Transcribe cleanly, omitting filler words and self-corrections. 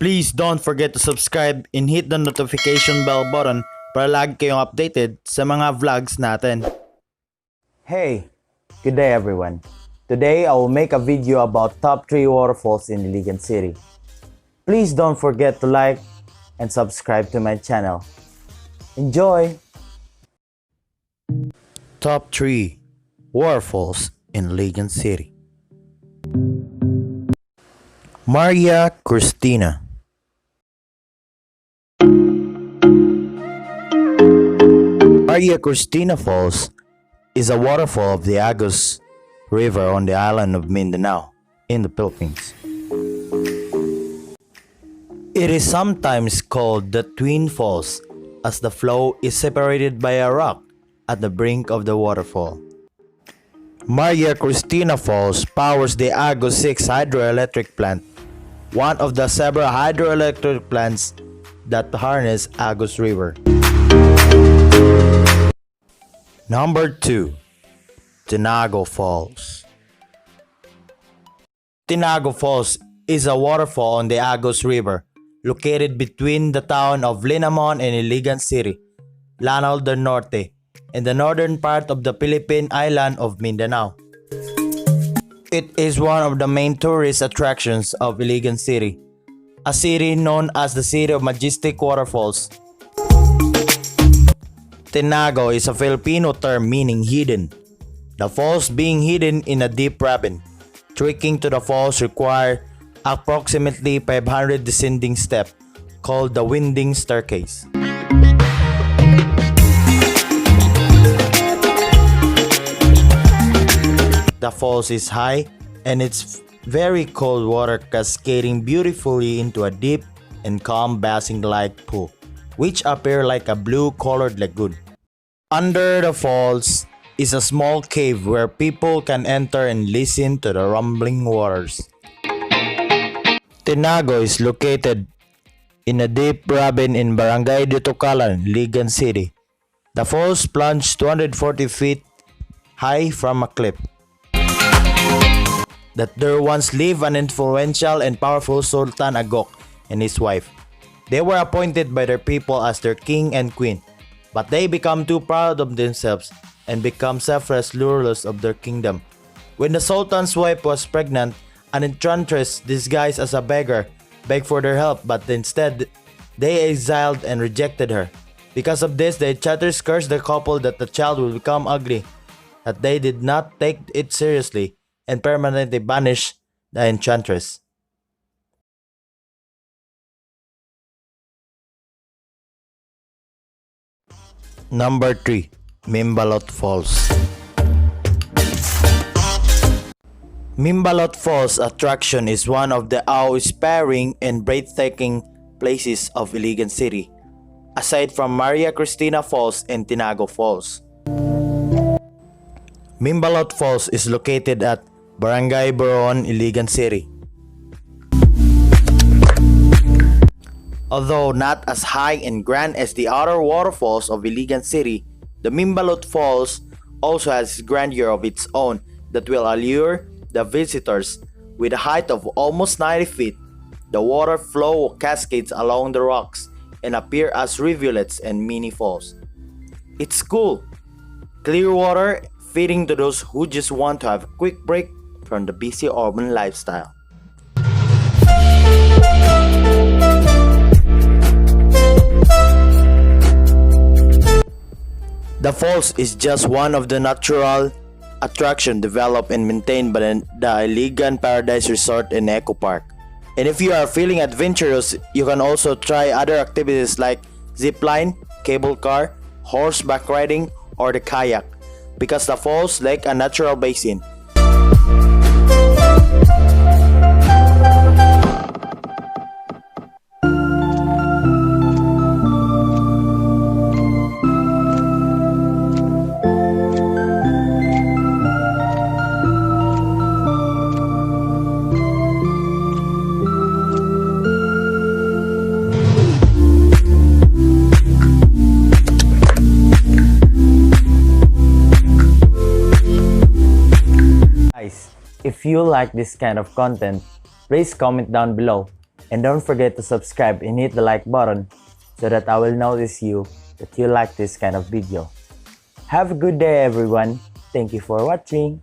Please don't forget to subscribe and hit the notification bell button para lagi kayong updated sa mga vlogs natin. Hey, good day everyone. Today I will make a video about top 3 waterfalls in Iligan City. Please don't forget to like and subscribe to my channel. Enjoy! Top 3 Waterfalls in Iligan City. Maria Christina. Maria Christina Falls is a waterfall of the Agus River on the island of Mindanao in the Philippines. It is sometimes called the Twin Falls as the flow is separated by a rock at the brink of the waterfall. Maria Christina Falls powers the Agus 6 hydroelectric plant, one of the several hydroelectric plants that harness Agus River. Number 2. Tinago Falls. Tinago Falls is a waterfall on the Agus River, located between the town of Lanao and Iligan City, Lanao del Norte, in the northern part of the Philippine island of Mindanao. It is one of the main tourist attractions of Iligan City, a city known as the City of Majestic Waterfalls. Tinago is a Filipino term meaning hidden, the falls being hidden in a deep ravine. Trekking to the falls require approximately 500 descending steps, called the winding staircase. The falls is high and it's very cold water cascading beautifully into a deep and calm basin-like pool, which appear like a blue-colored lagoon. Under the falls is a small cave where people can enter and listen to the rumbling waters. Tinago is located in a deep ravine in Barangay Dutucalan, Iligan City. The falls plunge 240 feet high from a cliff. That there once lived an influential and powerful Sultan Agok and his wife. They were appointed by their people as their king and queen, but they become too proud of themselves and become selfless rulers of their kingdom. When the Sultan's wife was pregnant, an enchantress disguised as a beggar begged for their help, but instead they exiled and rejected her. Because of this, the enchantress cursed the couple that the child would become ugly, that they did not take it seriously, and permanently banished the enchantress. Number 3. Mimbalot Falls. Mimbalot Falls attraction is one of the awe-inspiring and breathtaking places of Iligan City, aside from Maria Christina Falls and Tinago Falls. Mimbalot Falls is located at Barangay Boron, Iligan City. Although not as high and grand as the other waterfalls of Iligan City, the Mimbalot Falls also has grandeur of its own that will allure the visitors. With a height of almost 90 feet, the water flow cascades along the rocks and appear as rivulets and mini falls. It's cool, clear water, fitting to those who just want to have a quick break from the busy urban lifestyle. The falls is just one of the natural attractions developed and maintained by the Iligan Paradise Resort and Eco Park. And if you are feeling adventurous, you can also try other activities like zipline, cable car, horseback riding, or the kayak, because the falls like a natural basin. If you like this kind of content, please comment down below And don't forget to subscribe and hit the like button so that I will notice you that you like this kind of video. Have a good day everyone. Thank you for watching.